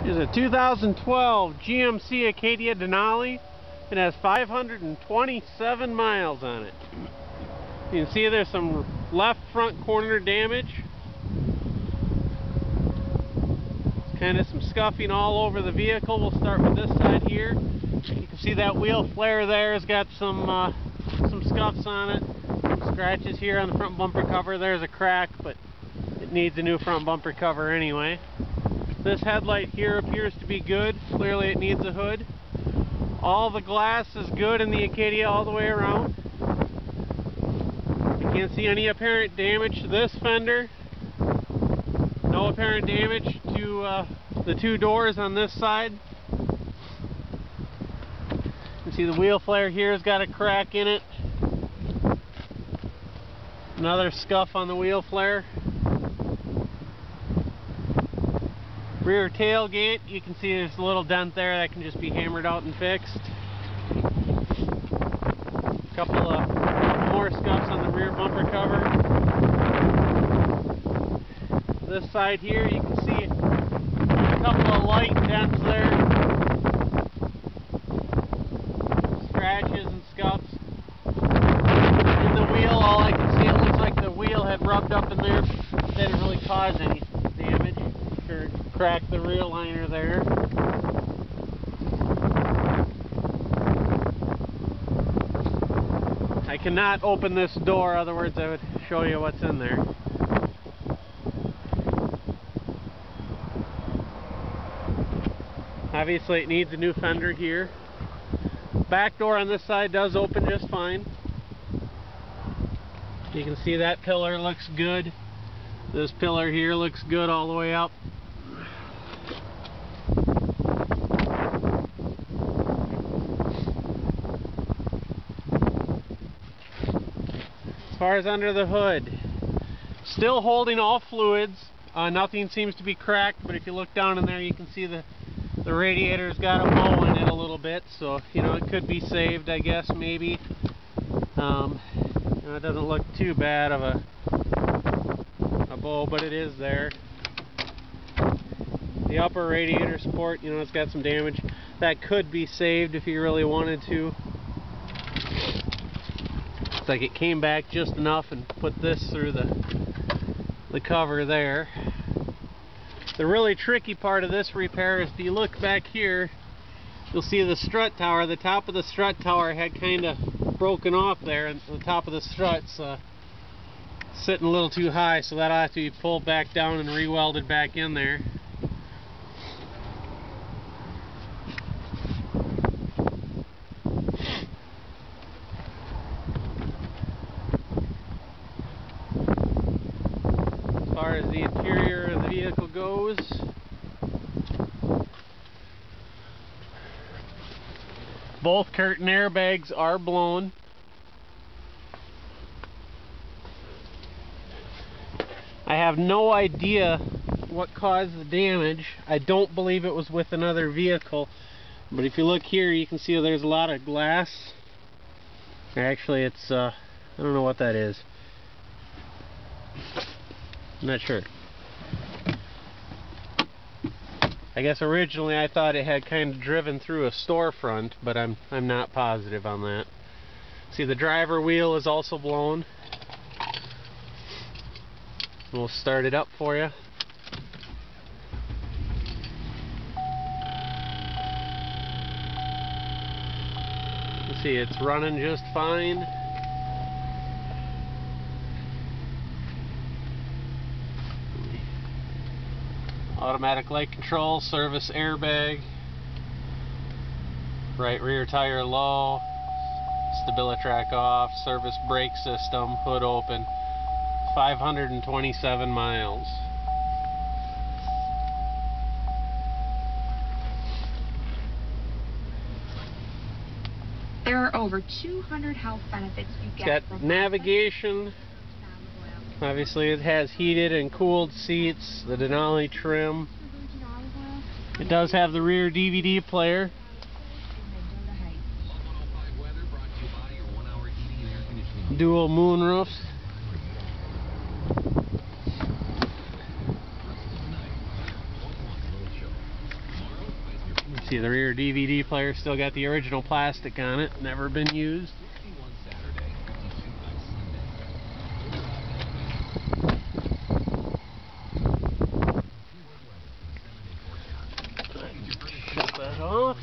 This is a 2012 GMC Acadia Denali. It has 527 miles on it. You can see there's some left front corner damage. Kind of some scuffing all over the vehicle. We'll start with this side here. You can see that wheel flare there has got some scuffs on it. Some scratches here on the front bumper cover. There's a crack, but it needs a new front bumper cover anyway. This headlight here appears to be good. Clearly it needs a hood. All the glass is good in the Acadia all the way around. You can't see any apparent damage to this fender. No apparent damage to the two doors on this side. You can see the wheel flare here has got a crack in it. Another scuff on the wheel flare. Rear tailgate, you can see there's a little dent there that can just be hammered out and fixed. A couple more scuffs on the rear bumper cover. This side here, you can see a couple of light dents there. Scratches and scuffs. In the wheel, all I can see, it looks like the wheel had rubbed up in there. Didn't really cause any damage. Sure, cracked the rear liner there. I cannot open this door, otherwise I would show you what's in there. Obviously it needs a new fender here. Back door on this side does open just fine. You can see that pillar looks good. This pillar here looks good all the way up. As far as under the hood, still holding all fluids. Nothing seems to be cracked, but if you look down in there you can see the radiator's got a bow in it a little bit, so you know it could be saved, I guess, maybe. It doesn't look too bad of a bow, but it is there. The upper radiator support, you know, it's got some damage. That could be saved if you really wanted to. It's like it came back just enough and put this through the cover there. The really tricky part of this repair is if you look back here, you'll see the strut tower. The top of the strut tower had kind of broken off there, and the top of the strut's sitting a little too high, so that'll have to be pulled back down and re-welded back in there. As far as the interior of the vehicle goes, both curtain airbags are blown. I have no idea what caused the damage. I don't believe it was with another vehicle, but if you look here you can see there's a lot of glass. Actually it's I don't know what that is. I'm not sure. I guess originally I thought it had kind of driven through a storefront, but I'm not positive on that. See, the driver wheel is also blown. We'll start it up for you. You see, it's running just fine. Automatic light control, service airbag, right rear tire low, StabiliTrak off, service brake system, hood open, 527 miles. There are over 200 health benefits you get. It's got navigation. Obviously it has heated and cooled seats, the Denali trim. It does have the rear DVD player. Dual moonroofs. See, the rear DVD player still got the original plastic on it, never been used. Shut that off.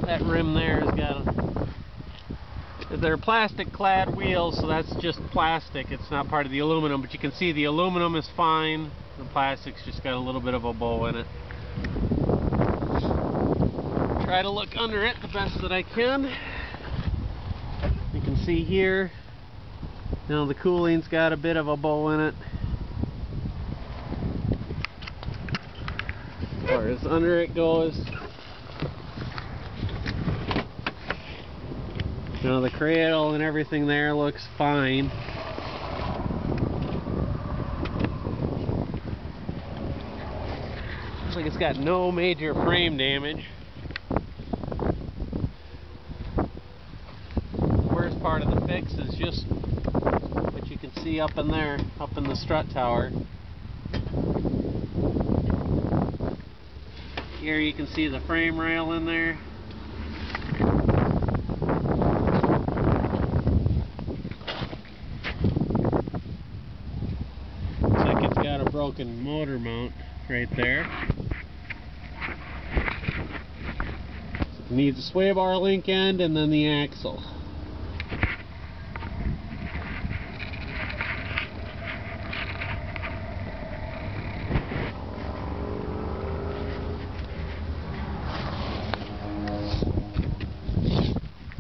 That rim there has got they're plastic clad wheels, so that's just plastic. It's not part of the aluminum, but you can see the aluminum is fine. The plastic's just got a little bit of a bow in it. Try to look under it the best that I can. You can see here, you know, the cooling's got a bit of a bow in it. As far as under it goes, you know, the cradle and everything there looks fine. Looks like it's got no major frame damage. The worst part of the fix is just what you can see up in there, up in the strut tower. Here you can see the frame rail in there. Got a broken motor mount right there. It needs a sway bar link end and then the axle.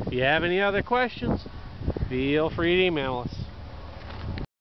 If you have any other questions, feel free to email us.